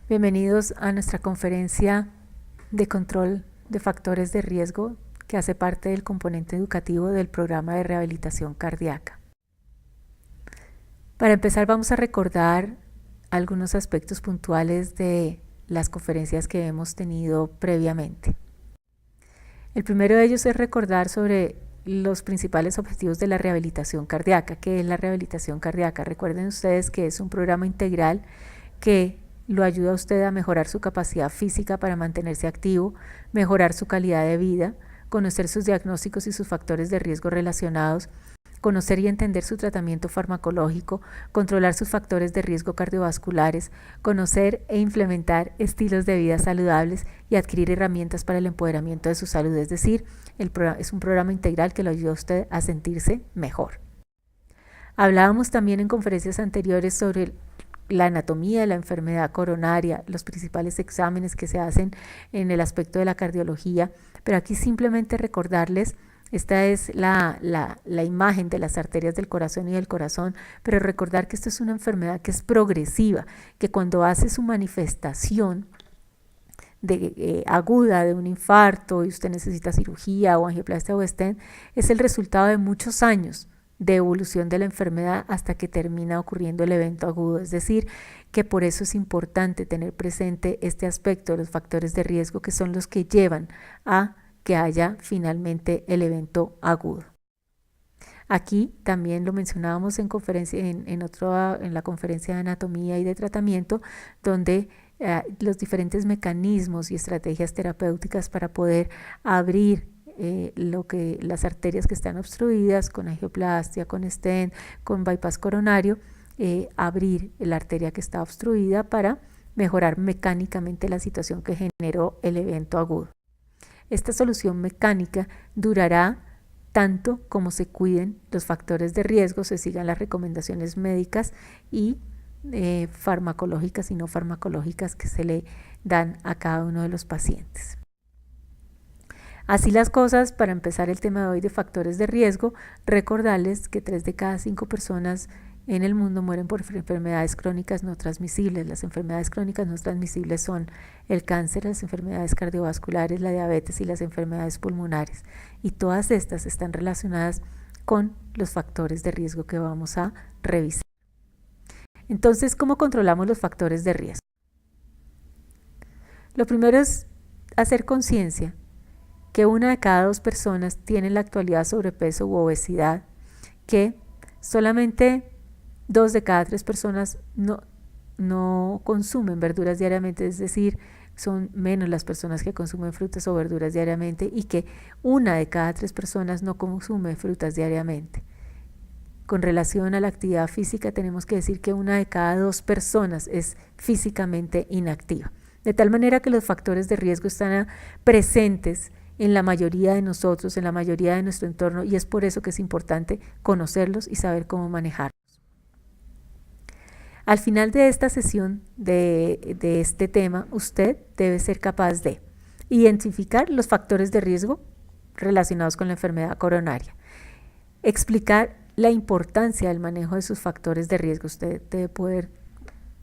Bienvenidos a nuestra conferencia de control de factores de riesgo que hace parte del componente educativo del programa de rehabilitación cardíaca. Para empezar vamos a recordar algunos aspectos puntuales de las conferencias que hemos tenido previamente. El primero de ellos es recordar sobre los principales objetivos de la rehabilitación cardíaca. ¿Qué es la rehabilitación cardíaca? Recuerden ustedes que es un programa integral que lo ayuda a usted a mejorar su capacidad física para mantenerse activo, mejorar su calidad de vida, conocer sus diagnósticos y sus factores de riesgo relacionados, conocer y entender su tratamiento farmacológico, controlar sus factores de riesgo cardiovasculares, conocer e implementar estilos de vida saludables y adquirir herramientas para el empoderamiento de su salud. Es decir, es un programa integral que lo ayuda a usted a sentirse mejor. Hablábamos también en conferencias anteriores sobre la anatomía de la enfermedad coronaria, los principales exámenes que se hacen en el aspecto de la cardiología, pero aquí simplemente recordarles, esta es la imagen de las arterias del corazón y del corazón, pero recordar que esto es una enfermedad que es progresiva, que cuando hace su manifestación aguda de un infarto y usted necesita cirugía o angioplastia o stent, es el resultado de muchos años de evolución de la enfermedad hasta que termina ocurriendo el evento agudo. Es decir, que por eso es importante tener presente este aspecto de los factores de riesgo, que son los que llevan a que haya finalmente el evento agudo. Aquí también lo mencionábamos en la conferencia de anatomía y de tratamiento, donde los diferentes mecanismos y estrategias terapéuticas para poder abrir las arterias que están obstruidas con angioplastia, con stent, con bypass coronario, abrir la arteria que está obstruida para mejorar mecánicamente la situación que generó el evento agudo. Esta solución mecánica durará tanto como se cuiden los factores de riesgo, se sigan las recomendaciones médicas y farmacológicas y no farmacológicas que se le dan a cada uno de los pacientes. Así las cosas, para empezar el tema de hoy de factores de riesgo, recordarles que 3 de cada 5 personas en el mundo mueren por enfermedades crónicas no transmisibles. Las enfermedades crónicas no transmisibles son el cáncer, las enfermedades cardiovasculares, la diabetes y las enfermedades pulmonares. Y todas estas están relacionadas con los factores de riesgo que vamos a revisar. Entonces, ¿cómo controlamos los factores de riesgo? Lo primero es hacer conciencia que 1 de cada 2 personas tiene en la actualidad sobrepeso u obesidad, que solamente 2 de cada 3 personas no consumen verduras diariamente, es decir, son menos las personas que consumen frutas o verduras diariamente, y que 1 de cada 3 personas no consume frutas diariamente. Con relación a la actividad física, tenemos que decir que 1 de cada 2 personas es físicamente inactiva. De tal manera que los factores de riesgo están presentes en la mayoría de nosotros, en la mayoría de nuestro entorno, y es por eso que es importante conocerlos y saber cómo manejarlos. Al final de esta sesión de este tema, usted debe ser capaz de identificar los factores de riesgo relacionados con la enfermedad coronaria, explicar la importancia del manejo de sus factores de riesgo. Usted debe poder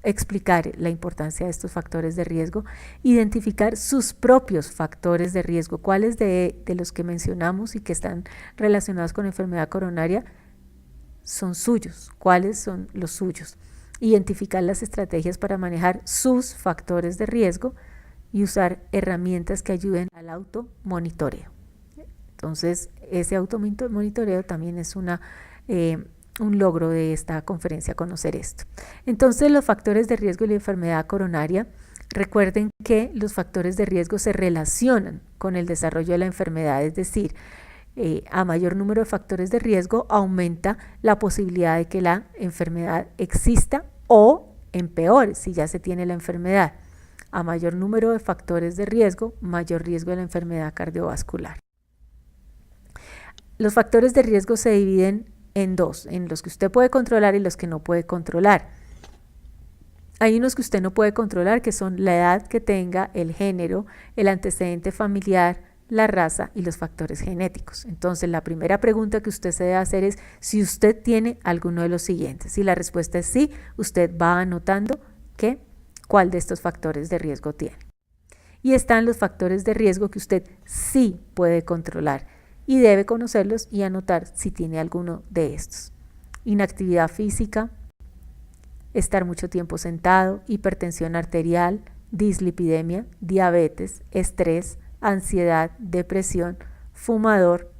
explicar la importancia de estos factores de riesgo, identificar sus propios factores de riesgo, cuáles de los que mencionamos y que están relacionados con la enfermedad coronaria son suyos, cuáles son los suyos, identificar las estrategias para manejar sus factores de riesgo y usar herramientas que ayuden al automonitoreo. Entonces, ese automonitoreo también es un logro de esta conferencia, conocer esto. Entonces, los factores de riesgo y la enfermedad coronaria, recuerden que los factores de riesgo se relacionan con el desarrollo de la enfermedad, es decir, a mayor número de factores de riesgo aumenta la posibilidad de que la enfermedad exista o empeore si ya se tiene la enfermedad. A mayor número de factores de riesgo, mayor riesgo de la enfermedad cardiovascular. Los factores de riesgo se dividen en 2, en los que usted puede controlar y los que no puede controlar. Hay unos que usted no puede controlar, que son la edad que tenga, el género, el antecedente familiar, la raza y los factores genéticos. Entonces, la primera pregunta que usted se debe hacer es si usted tiene alguno de los siguientes. Si la respuesta es sí, usted va anotando que cuál de estos factores de riesgo tiene. Y están los factores de riesgo que usted sí puede controlar y debe conocerlos y anotar si tiene alguno de estos. Inactividad física, estar mucho tiempo sentado, hipertensión arterial, dislipidemia, diabetes, estrés, ansiedad, depresión, fumador.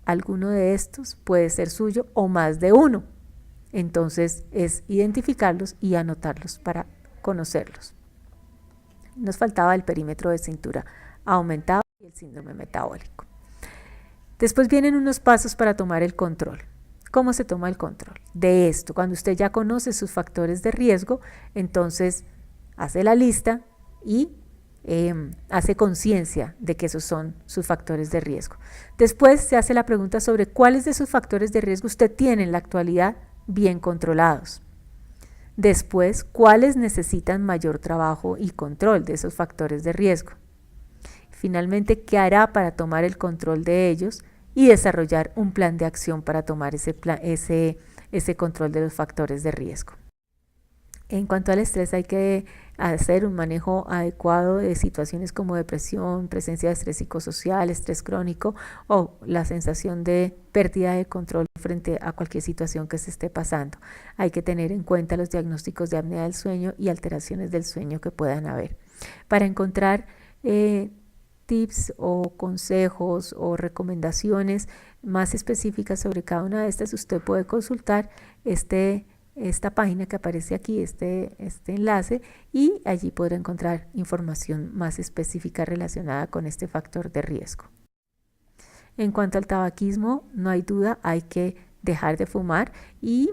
Alguno de estos puede ser suyo o más de uno. Entonces es identificarlos y anotarlos para conocerlos. Nos faltaba el perímetro de cintura aumentado y el síndrome metabólico. Después vienen unos pasos para tomar el control. ¿Cómo se toma el control de esto? Cuando usted ya conoce sus factores de riesgo, entonces hace la lista y hace conciencia de que esos son sus factores de riesgo. Después se hace la pregunta sobre cuáles de sus factores de riesgo usted tiene en la actualidad bien controlados. Después, cuáles necesitan mayor trabajo y control de esos factores de riesgo. Finalmente, ¿qué hará para tomar el control de ellos y desarrollar un plan de acción para tomar ese control de los factores de riesgo? En cuanto al estrés, hay que hacer un manejo adecuado de situaciones como depresión, presencia de estrés psicosocial, estrés crónico o la sensación de pérdida de control frente a cualquier situación que se esté pasando. Hay que tener en cuenta los diagnósticos de apnea del sueño y alteraciones del sueño que puedan haber. Para encontrar tips o consejos o recomendaciones más específicas sobre cada una de estas, usted puede consultar esta página que aparece aquí, este enlace, y allí podrá encontrar información más específica relacionada con este factor de riesgo. En cuanto al tabaquismo, no hay duda, hay que dejar de fumar y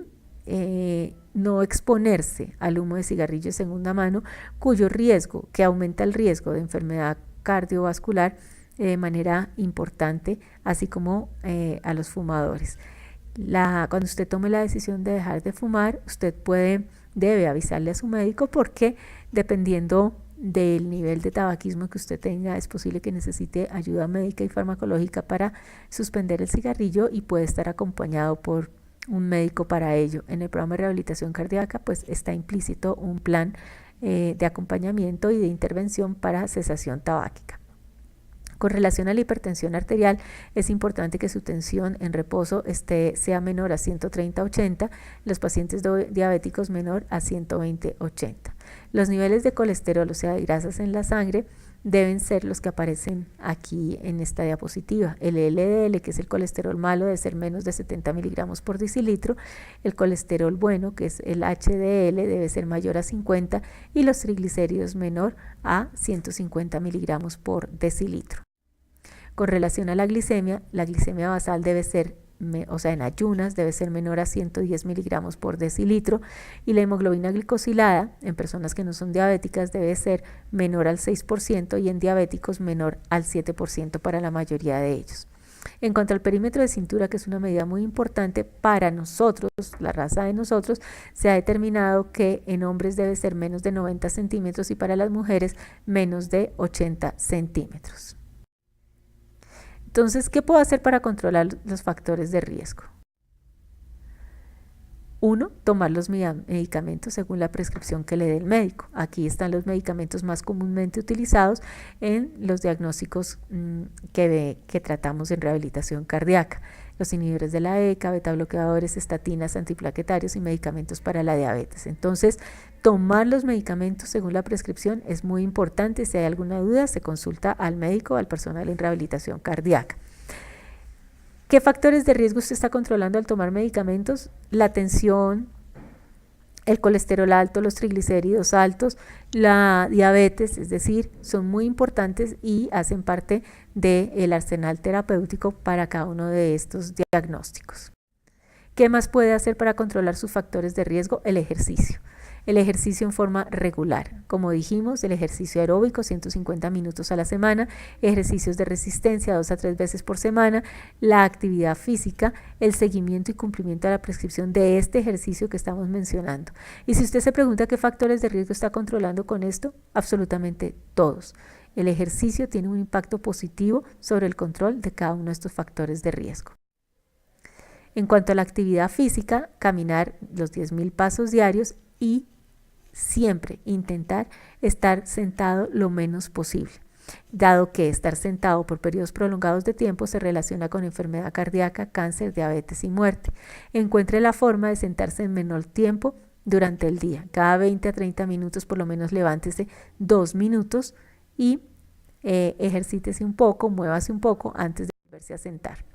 no exponerse al humo de cigarrillo de segunda mano, cuyo riesgo, que aumenta el riesgo de enfermedad cardiovascular de manera importante, así como a los fumadores. Cuando usted tome la decisión de dejar de fumar, usted debe avisarle a su médico, porque dependiendo del nivel de tabaquismo que usted tenga, es posible que necesite ayuda médica y farmacológica para suspender el cigarrillo, y puede estar acompañado por un médico para ello. En el programa de rehabilitación cardíaca pues está implícito un plan de acompañamiento y de intervención para cesación tabáquica. Con relación a la hipertensión arterial, es importante que su tensión en reposo sea menor a 130/80, los pacientes diabéticos menor a 120/80. Los niveles de colesterol, o sea, de grasas en la sangre, deben ser los que aparecen aquí en esta diapositiva. El LDL, que es el colesterol malo, debe ser menos de 70 miligramos por decilitro. El colesterol bueno, que es el HDL, debe ser mayor a 50, y los triglicéridos menor a 150 miligramos por decilitro. Con relación a la glicemia basal debe ser, o sea, en ayunas, debe ser menor a 110 miligramos por decilitro, y la hemoglobina glicosilada en personas que no son diabéticas debe ser menor al 6%, y en diabéticos menor al 7% para la mayoría de ellos. En cuanto al perímetro de cintura, que es una medida muy importante para nosotros, la raza de nosotros, se ha determinado que en hombres debe ser menos de 90 centímetros y para las mujeres menos de 80 centímetros. Entonces, ¿qué puedo hacer para controlar los factores de riesgo? 1. Tomar los medicamentos según la prescripción que le dé el médico. Aquí están los medicamentos más comúnmente utilizados en los diagnósticos que tratamos en rehabilitación cardíaca: los inhibidores de la ECA, betabloqueadores, estatinas, antiplaquetarios y medicamentos para la diabetes. Entonces, tomar los medicamentos según la prescripción es muy importante. Si hay alguna duda, se consulta al médico o al personal en rehabilitación cardíaca. ¿Qué factores de riesgo usted está controlando al tomar medicamentos? La tensión, el colesterol alto, los triglicéridos altos, la diabetes, es decir, son muy importantes y hacen parte del arsenal terapéutico para cada uno de estos diagnósticos. ¿Qué más puede hacer para controlar sus factores de riesgo? El ejercicio. El ejercicio en forma regular. Como dijimos, el ejercicio aeróbico 150 minutos a la semana, ejercicios de resistencia 2 a 3 veces por semana, la actividad física, el seguimiento y cumplimiento de la prescripción de este ejercicio que estamos mencionando. Y si usted se pregunta qué factores de riesgo está controlando con esto, absolutamente todos. El ejercicio tiene un impacto positivo sobre el control de cada uno de estos factores de riesgo. En cuanto a la actividad física, caminar los 10.000 pasos diarios y siempre intentar estar sentado lo menos posible, dado que estar sentado por periodos prolongados de tiempo se relaciona con enfermedad cardíaca, cáncer, diabetes y muerte. Encuentre la forma de sentarse en menor tiempo durante el día. Cada 20 a 30 minutos por lo menos levántese 2 minutos y ejercítese un poco, muévase un poco antes de volverse a sentar.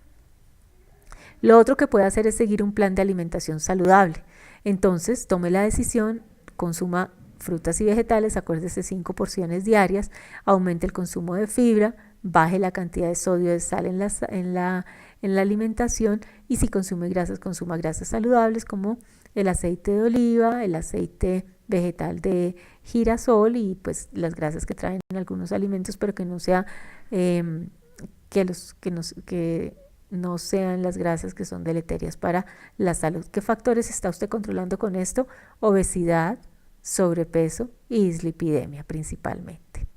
Lo otro que puede hacer es seguir un plan de alimentación saludable. Entonces, tome la decisión, consuma frutas y vegetales, acuérdese 5 porciones diarias, aumente el consumo de fibra, baje la cantidad de sodio de sal en la alimentación y si consume grasas, consuma grasas saludables como el aceite de oliva, el aceite vegetal de girasol y pues las grasas que traen en algunos alimentos, pero que no sea que no sean las grasas que son deleterias para la salud. ¿Qué factores está usted controlando con esto? Obesidad, sobrepeso y dislipidemia principalmente.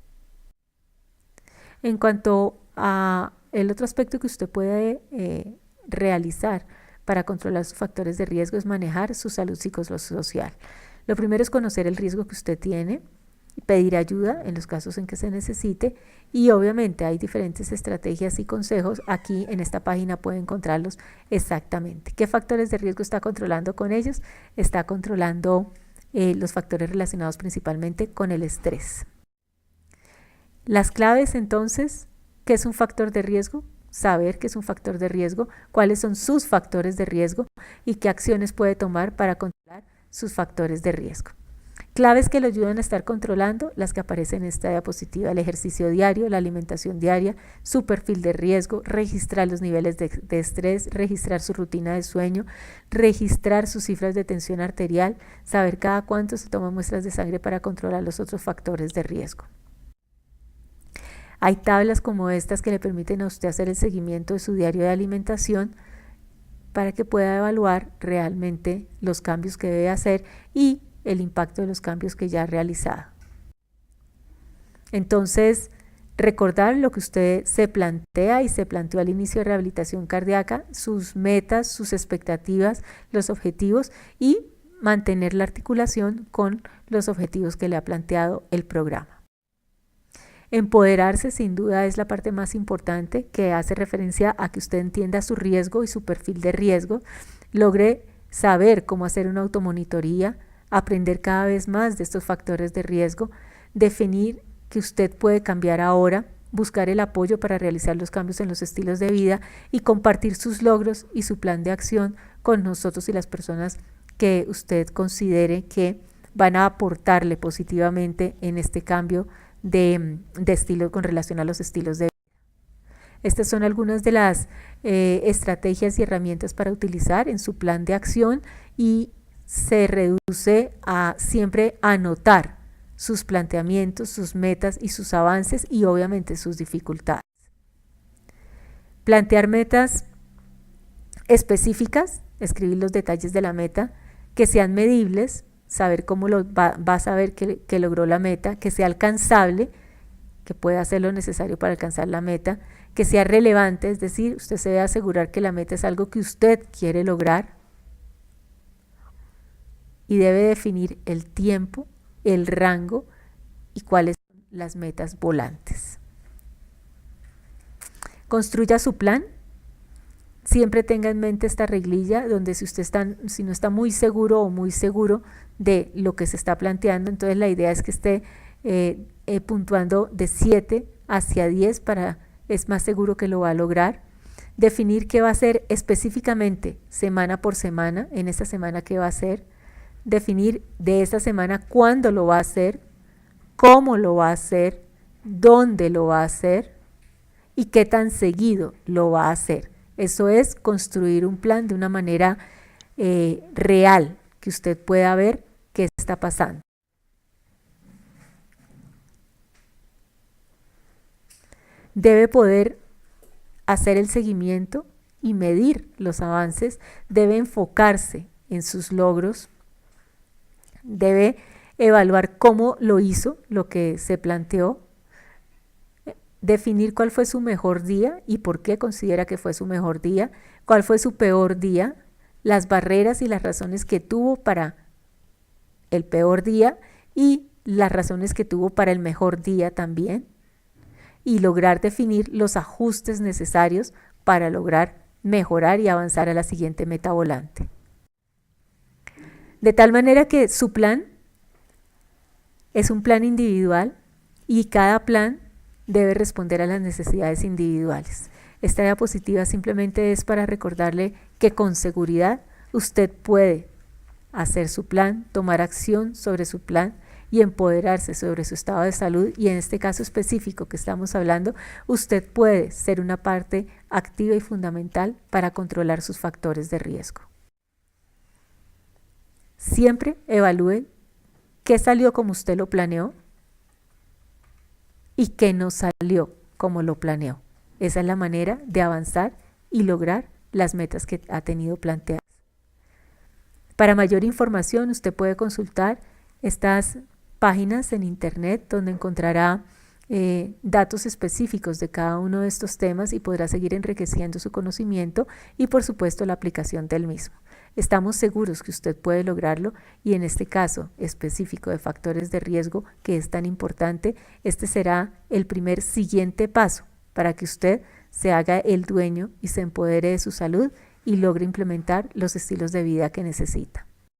En cuanto a el otro aspecto que usted puede realizar para controlar sus factores de riesgo es manejar su salud psicosocial. Lo primero es conocer el riesgo que usted tiene, pedir ayuda en los casos en que se necesite y obviamente hay diferentes estrategias y consejos. Aquí en esta página puede encontrarlos exactamente. ¿Qué factores de riesgo está controlando con ellos? Está controlando los factores relacionados principalmente con el estrés. Las claves entonces, ¿qué es un factor de riesgo? Saber qué es un factor de riesgo, cuáles son sus factores de riesgo y qué acciones puede tomar para controlar sus factores de riesgo. Claves que le ayudan a estar controlando, las que aparecen en esta diapositiva: el ejercicio diario, la alimentación diaria, su perfil de riesgo, registrar los niveles de estrés, registrar su rutina de sueño, registrar sus cifras de tensión arterial, saber cada cuánto se toman muestras de sangre para controlar los otros factores de riesgo. Hay tablas como estas que le permiten a usted hacer el seguimiento de su diario de alimentación para que pueda evaluar realmente los cambios que debe hacer y el impacto de los cambios que ya ha realizado. Entonces, recordar lo que usted se plantea y se planteó al inicio de rehabilitación cardíaca, sus metas, sus expectativas, los objetivos y mantener la articulación con los objetivos que le ha planteado el programa. Empoderarse sin duda es la parte más importante, que hace referencia a que usted entienda su riesgo y su perfil de riesgo, logre saber cómo hacer una automonitoría, aprender cada vez más de estos factores de riesgo, definir que usted puede cambiar ahora, buscar el apoyo para realizar los cambios en los estilos de vida y compartir sus logros y su plan de acción con nosotros y las personas que usted considere que van a aportarle positivamente en este cambio de estilo con relación a los estilos de vida. Estas son algunas de las estrategias y herramientas para utilizar en su plan de acción y se reduce a siempre anotar sus planteamientos, sus metas y sus avances y obviamente sus dificultades. Plantear metas específicas, escribir los detalles de la meta, que sean medibles, saber cómo va a saber que logró la meta, que sea alcanzable, que pueda hacer lo necesario para alcanzar la meta, que sea relevante, es decir, usted se debe asegurar que la meta es algo que usted quiere lograr y debe definir el tiempo, el rango y cuáles son las metas volantes. Construya su plan. Siempre tenga en mente esta reglilla donde si no está muy seguro o muy seguro de lo que se está planteando, entonces la idea es que esté puntuando de 7 hacia 10 es más seguro que lo va a lograr. Definir qué va a hacer específicamente semana por semana, en esa semana qué va a hacer. Definir de esa semana cuándo lo va a hacer, cómo lo va a hacer, dónde lo va a hacer y qué tan seguido lo va a hacer. Eso es construir un plan de una manera real, que usted pueda ver qué está pasando. Debe poder hacer el seguimiento y medir los avances, debe enfocarse en sus logros, debe evaluar cómo lo hizo, lo que se planteó, definir cuál fue su mejor día y por qué considera que fue su mejor día, cuál fue su peor día, las barreras y las razones que tuvo para el peor día y las razones que tuvo para el mejor día también, y lograr definir los ajustes necesarios para lograr mejorar y avanzar a la siguiente meta volante. De tal manera que su plan es un plan individual y cada plan debe responder a las necesidades individuales. Esta diapositiva simplemente es para recordarle que con seguridad usted puede hacer su plan, tomar acción sobre su plan y empoderarse sobre su estado de salud, y en este caso específico que estamos hablando, usted puede ser una parte activa y fundamental para controlar sus factores de riesgo. Siempre evalúe qué salió como usted lo planeó y qué no salió como lo planeó. Esa es la manera de avanzar y lograr las metas que ha tenido planteadas. Para mayor información, usted puede consultar estas páginas en internet donde encontrará datos específicos de cada uno de estos temas y podrá seguir enriqueciendo su conocimiento y por supuesto la aplicación del mismo. Estamos seguros que usted puede lograrlo, y en este caso específico de factores de riesgo que es tan importante, este será el primer siguiente paso para que usted se haga el dueño y se empodere de su salud y logre implementar los estilos de vida que necesita.